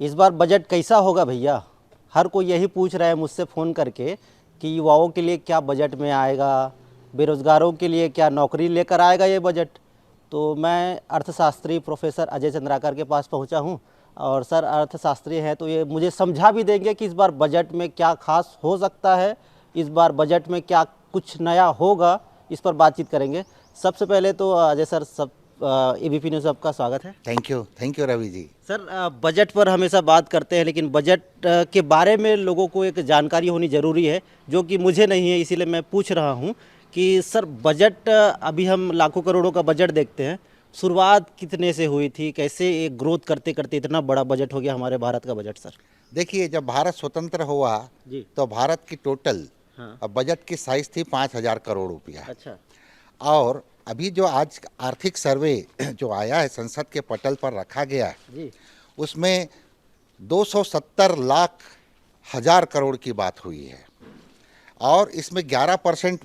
इस बार बजट कैसा होगा भैया? हर कोई यही पूछ रहा है मुझसे फ़ोन करके कि युवाओं के लिए क्या बजट में आएगा, बेरोज़गारों के लिए क्या नौकरी लेकर आएगा ये बजट। तो मैं अर्थशास्त्री प्रोफेसर अजय चंद्राकर के पास पहुंचा हूं, और सर अर्थशास्त्री हैं तो ये मुझे समझा भी देंगे कि इस बार बजट में क्या खास हो सकता है, इस बार बजट में क्या कुछ नया होगा, इस पर बातचीत करेंगे। सबसे पहले तो अजय सर, सब एबीपी न्यूज़ आपका स्वागत है। Thank you Ravi ji. Sir budget पर हमेशा बात करते हैं, लेकिन बजट के बारे में लोगों को एक जानकारी होनी ज़रूरी है, जो कि मुझे नहीं है, इसीलिए मैं पूछ रहा हूं कि सर बजट, अभी हम लाखों करोड़ों का बजट देखते हैं, शुरुआत कितने से हुई थी, कैसे एक ग्रोथ करते करते इतना बड़ा बजट हो गया हमारे भारत का बजट सर? देखिए, जब भारत स्वतंत्र हुआ जी। तो भारत की टोटल हाँ। बजट की साइज थी 5,000 करोड़ रुपया। अच्छा। और अभी जो आज आर्थिक सर्वे जो आया है, संसद के पटल पर रखा गया है, जी। उसमें 270 लाख हजार करोड़ की बात हुई है और इसमें 11%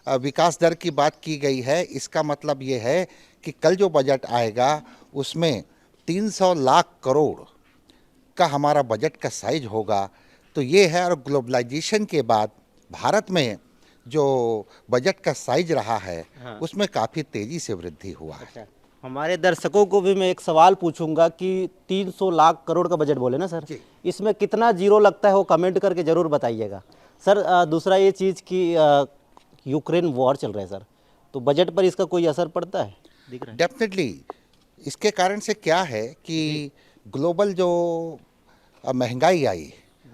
विकास दर की बात की गई है। इसका मतलब ये है कि कल जो बजट आएगा उसमें 300 लाख करोड़ का हमारा बजट का साइज होगा। तो ये है, और ग्लोबलाइजेशन के बाद भारत में जो बजट का साइज रहा है, हाँ। उसमें काफ़ी तेज़ी से वृद्धि हुआ है। अच्छा, हमारे दर्शकों को भी मैं एक सवाल पूछूंगा कि 300 लाख करोड़ का बजट बोले ना सर, जी। इसमें कितना जीरो लगता है वो कमेंट करके ज़रूर बताइएगा सर। दूसरा ये चीज़ कि यूक्रेन वॉर चल रहा है सर, तो बजट पर इसका कोई असर पड़ता है, दिख रहा है? डेफिनेटली। इसके कारण से क्या है कि ग्लोबल जो महंगाई आई,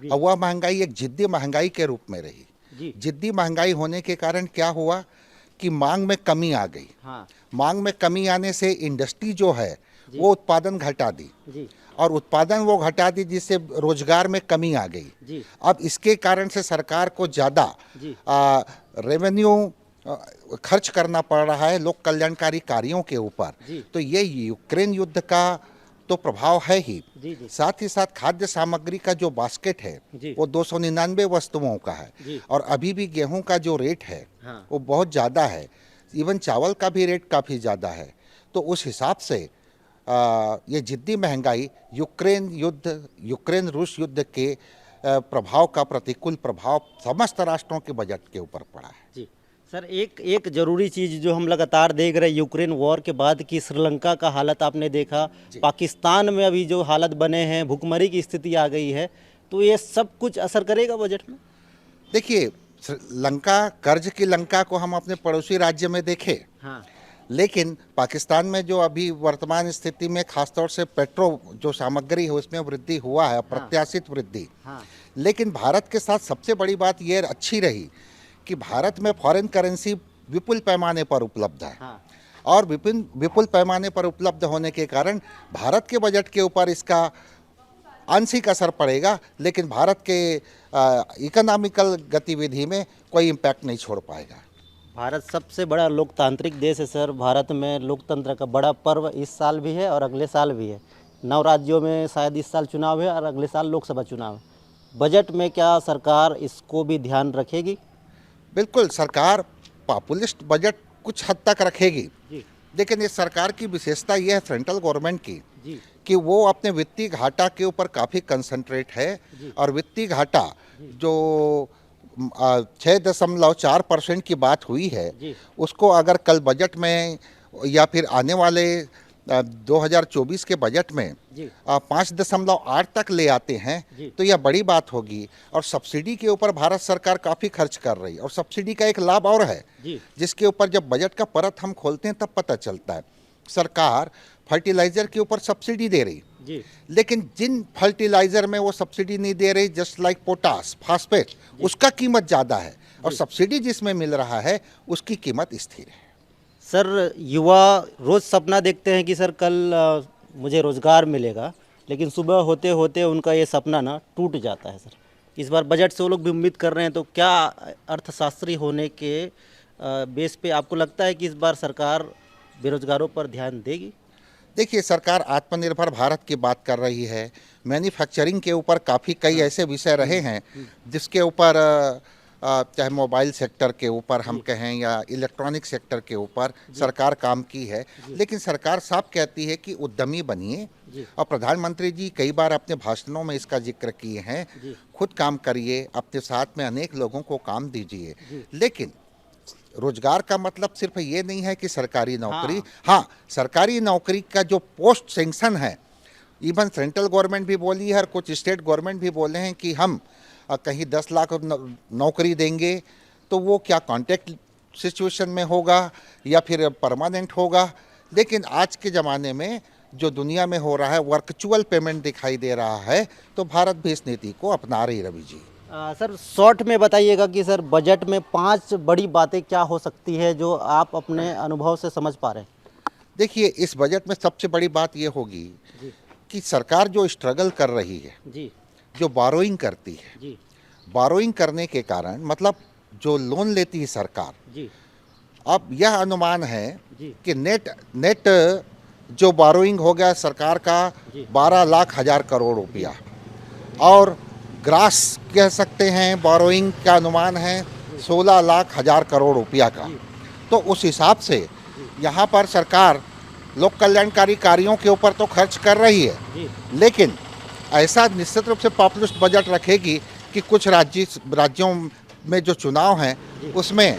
अब वह महंगाई एक जिद्दी महंगाई के रूप में रही। जी। जिद्दी महंगाई होने के कारण क्या हुआ कि मांग में कमी आ गई। हाँ। मांग में कमी आने से इंडस्ट्री जो है वो उत्पादन घटा दी, जी। और उत्पादन वो घटा दी जिससे रोजगार में कमी आ गई। जी। अब इसके कारण से सरकार को ज़्यादा जी। रेवेन्यू खर्च करना पड़ रहा है लोक कल्याणकारी कार्यों के ऊपर। जी। तो ये यूक्रेन युद्ध का तो प्रभाव है ही। जी। जी। साथ ही साथ खाद्य सामग्री का जो बास्केट है जी। वो 299 वस्तुओं का है, जी। और अभी भी गेहूं का जो रेट है हाँ। वो बहुत ज़्यादा है। इवन चावल का भी रेट काफ़ी ज़्यादा है। तो उस हिसाब से ये जिद्दी महंगाई, यूक्रेन रूस युद्ध के प्रभाव का प्रतिकूल प्रभाव समस्त राष्ट्रों के बजट के ऊपर पड़ा है। जी सर, एक ज़रूरी चीज़ जो हम लगातार देख रहे हैं यूक्रेन वॉर के बाद की श्रीलंका का हालत आपने देखा, पाकिस्तान में अभी जो हालत बने हैं, भुखमरी की स्थिति आ गई है, तो ये सब कुछ असर करेगा बजट में? देखिए, लंका, कर्ज की लंका को हम अपने पड़ोसी राज्य में देखें। हाँ। लेकिन पाकिस्तान में जो अभी वर्तमान स्थिति में खासतौर से पेट्रो जो सामग्री है उसमें वृद्धि हुआ है, अप्रत्याशित वृद्धि। हाँ। लेकिन भारत के साथ सबसे बड़ी बात यह अच्छी रही कि भारत में फॉरेन करेंसी विपुल पैमाने पर उपलब्ध है। हाँ। और विपुल पैमाने पर उपलब्ध होने के कारण भारत के बजट के ऊपर इसका आंशिक असर पड़ेगा, लेकिन भारत के इकोनॉमिकल गतिविधि में कोई इम्पैक्ट नहीं छोड़ पाएगा। भारत सबसे बड़ा लोकतांत्रिक देश है सर। भारत में लोकतंत्र का बड़ा पर्व इस साल भी है और अगले साल भी है। 9 राज्यों में शायद इस साल चुनाव है और अगले साल लोकसभा चुनाव है। बजट में क्या सरकार इसको भी ध्यान रखेगी? बिल्कुल, सरकार पॉपुलिस्ट बजट कुछ हद तक रखेगी। जी। लेकिन इस सरकार की विशेषता यह है सेंट्रल गवर्नमेंट की जी। कि वो अपने वित्तीय घाटा के ऊपर काफ़ी कंसंट्रेट है। और वित्तीय घाटा जो 6.4% की बात हुई है, उसको अगर कल बजट में या फिर आने वाले 2024 के बजट में 5.8 तक ले आते हैं तो यह बड़ी बात होगी। और सब्सिडी के ऊपर भारत सरकार काफ़ी खर्च कर रही है। और सब्सिडी का एक लाभ और है जिसके ऊपर जब बजट का परत हम खोलते हैं तब पता चलता है। सरकार फर्टिलाइजर के ऊपर सब्सिडी दे रही, लेकिन जिन फर्टिलाइजर में वो सब्सिडी नहीं दे रही, जस्ट लाइक पोटास, फास्फेट, उसका कीमत ज़्यादा है, और सब्सिडी जिसमें मिल रहा है उसकी कीमत स्थिर है। सर, युवा रोज़ सपना देखते हैं कि सर कल मुझे रोज़गार मिलेगा, लेकिन सुबह होते होते उनका ये सपना ना टूट जाता है सर। इस बार बजट से वो लोग भी उम्मीद कर रहे हैं, तो क्या अर्थशास्त्री होने के बेस पे आपको लगता है कि इस बार सरकार बेरोजगारों पर ध्यान देगी? देखिए, सरकार आत्मनिर्भर भारत की बात कर रही है। मैन्युफैक्चरिंग के ऊपर कई ऐसे विषय रहे हैं जिसके ऊपर चाहे मोबाइल सेक्टर के ऊपर हम कहें या इलेक्ट्रॉनिक सेक्टर के ऊपर सरकार काम की है, लेकिन सरकार साफ कहती है कि उद्यमी बनिए। और प्रधानमंत्री जी कई बार अपने भाषणों में इसका जिक्र किए हैं, खुद काम करिए, अपने साथ में अनेक लोगों को काम दीजिए। लेकिन रोजगार का मतलब सिर्फ ये नहीं है कि सरकारी नौकरी, हाँ सरकारी नौकरी का जो पोस्ट सेंक्शन है, इवन सेंट्रल गवर्नमेंट भी बोली है और कुछ स्टेट गवर्नमेंट भी बोले हैं कि हम कहीं 10 लाख नौकरी देंगे, तो वो क्या कॉन्ट्रैक्ट सिचुएशन में होगा या फिर परमानेंट होगा। लेकिन आज के ज़माने में जो दुनिया में हो रहा है वर्चुअल पेमेंट दिखाई दे रहा है, तो भारत भी इस नीति को अपना रही। रवि जी सर शॉर्ट में बताइएगा कि सर बजट में 5 बड़ी बातें क्या हो सकती है जो आप अपने अनुभव से समझ पा रहे हैं। देखिए, इस बजट में सबसे बड़ी बात ये होगी कि सरकार जो स्ट्रगल कर रही है जी, जो बारोइंग करती है जी, बारोइंग करने के कारण मतलब जो लोन लेती है सरकार, जी, अब यह अनुमान है जी, कि नेट जो बारोइंग हो गया सरकार का 12 लाख हजार करोड़ रुपया, और ग्रास कह सकते हैं बारोइंग का अनुमान है 16 लाख हजार करोड़ रुपया का। तो उस हिसाब से यहाँ पर सरकार लोक कल्याणकारी कार्यों के ऊपर तो खर्च कर रही है, लेकिन ऐसा निश्चित रूप से पॉपुलिस्ट बजट रखेगी कि कुछ राज्यों में जो चुनाव हैं उसमें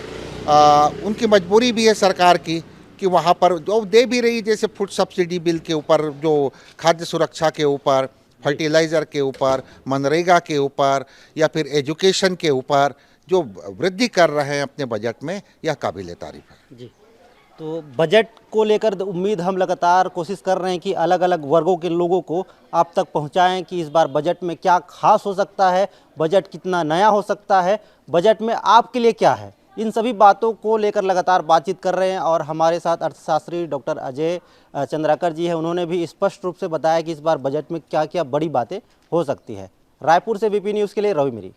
उनकी मजबूरी भी है सरकार की कि वहाँ पर जो दे भी रही, जैसे फूड सब्सिडी बिल के ऊपर, जो खाद्य सुरक्षा के ऊपर, फर्टिलाइज़र के ऊपर, मनरेगा के ऊपर या फिर एजुकेशन के ऊपर जो वृद्धि कर रहे हैं अपने बजट में, यह काबिल तारीफ है। जी। तो बजट को लेकर उम्मीद हम लगातार कोशिश कर रहे हैं कि अलग अलग वर्गों के लोगों को आप तक पहुंचाएं कि इस बार बजट में क्या खास हो सकता है, बजट कितना नया हो सकता है, बजट में आपके लिए क्या है। इन सभी बातों को लेकर लगातार बातचीत कर रहे हैं और हमारे साथ अर्थशास्त्री डॉक्टर अजय चंद्राकर जी हैं। उन्होंने भी स्पष्ट रूप से बताया कि इस बार बजट में क्या क्या बड़ी बातें हो सकती है। रायपुर से वीपी न्यूज़ के लिए रवि मेरी।